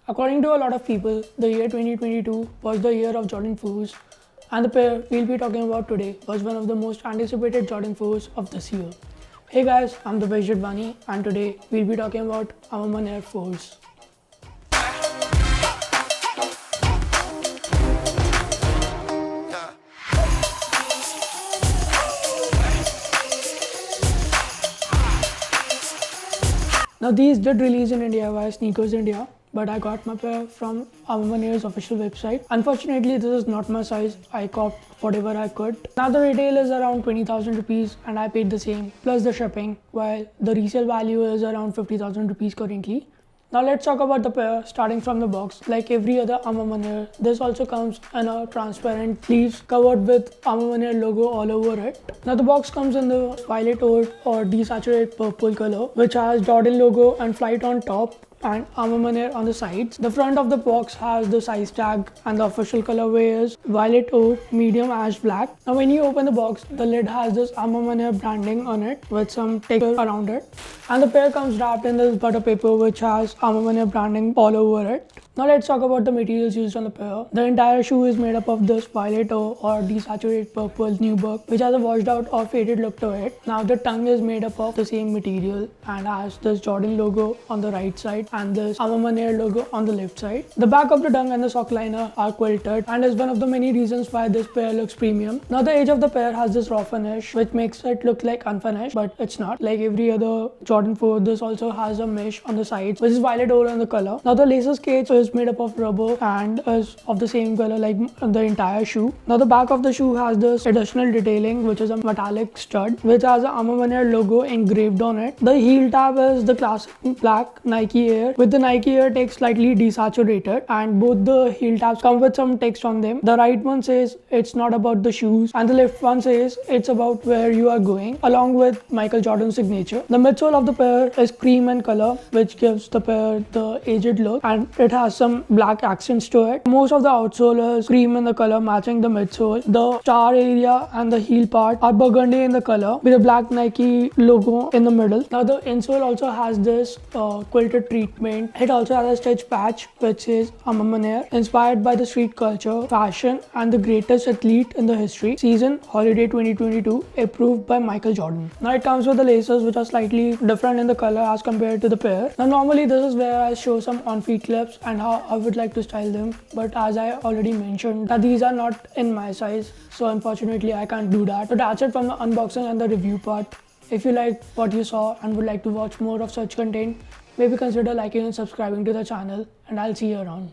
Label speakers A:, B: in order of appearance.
A: According to a lot of people, the year 2022 was the year of Jordan 4s, and the pair we'll be talking about today was one of the most anticipated Jordan 4s of this year. Hey guys, I'm the Vijay Bani, and today we'll be talking about A Ma Maniere 4s. Now these did release in India via Sneakers India, but I got my pair from A Ma Maniere's official website. Unfortunately, this is not my size. I copped whatever I could. Now the retail is around 20,000 rupees and I paid the same plus the shipping, while the resale value is around 50,000 rupees currently. Now let's talk about the pair starting from the box. Like every other A Ma Maniere, this also comes in a transparent sleeves covered with A Ma Maniere logo all over it. Now the box comes in the violet or desaturated purple color, which has Jordan logo and flight on top and A Ma Maniere on the sides. The front of the box has the size tag and the official colorway is violet oak, medium ash black. Now when you open the box, the lid has this A Ma Maniere branding on it with some texture around it. And the pair comes wrapped in this butter paper which has A Ma Maniere branding all over it. Now let's talk about the materials used on the pair. The entire shoe is made up of this violet or desaturated purple nubuck which has a washed out or faded look to it. Now the tongue is made up of the same material and has this Jordan logo on the right side and this A Ma Maniere logo on the left side. The back of the tongue and the sock liner are quilted and is one of the many reasons why this pair looks premium. Now the edge of the pair has this raw finish which makes it look like unfinished, but it's not. Like every other Jordan 4, this also has a mesh on the sides which is violet over in the color. Now the laces cage is made up of rubber and is of the same color like the entire shoe. Now the back of the shoe has this additional detailing which is a metallic stud which has a A Ma Maniere logo engraved on it. The heel tab is the classic black Nike Air with the Nike Air text slightly desaturated, and both the heel tabs come with some text on them. The right one says it's not about the shoes and the left one says it's about where you are going, along with Michael Jordan's signature. The midsole of the pair is cream in color which gives the pair the aged look and it has some black accents to it. Most of the outsole is cream in the color matching the midsole. The star area and the heel part are burgundy in the color with a black Nike logo in the middle. Now the insole also has this quilted treatment. It also has a stitch patch which says A Ma Maniere, inspired by the street culture, fashion and the greatest athlete in the history. Season Holiday 2022 approved by Michael Jordan. Now it comes with the laces which are slightly different in the color as compared to the pair. Now normally this is where I show some on-feet clips and how I would like to style them, but as I already mentioned that these are not in my size, so unfortunately I can't do that. So that's it from the unboxing and the review part. If you liked what you saw and would like to watch more of such content, maybe consider liking and subscribing to the channel, and I'll see you around.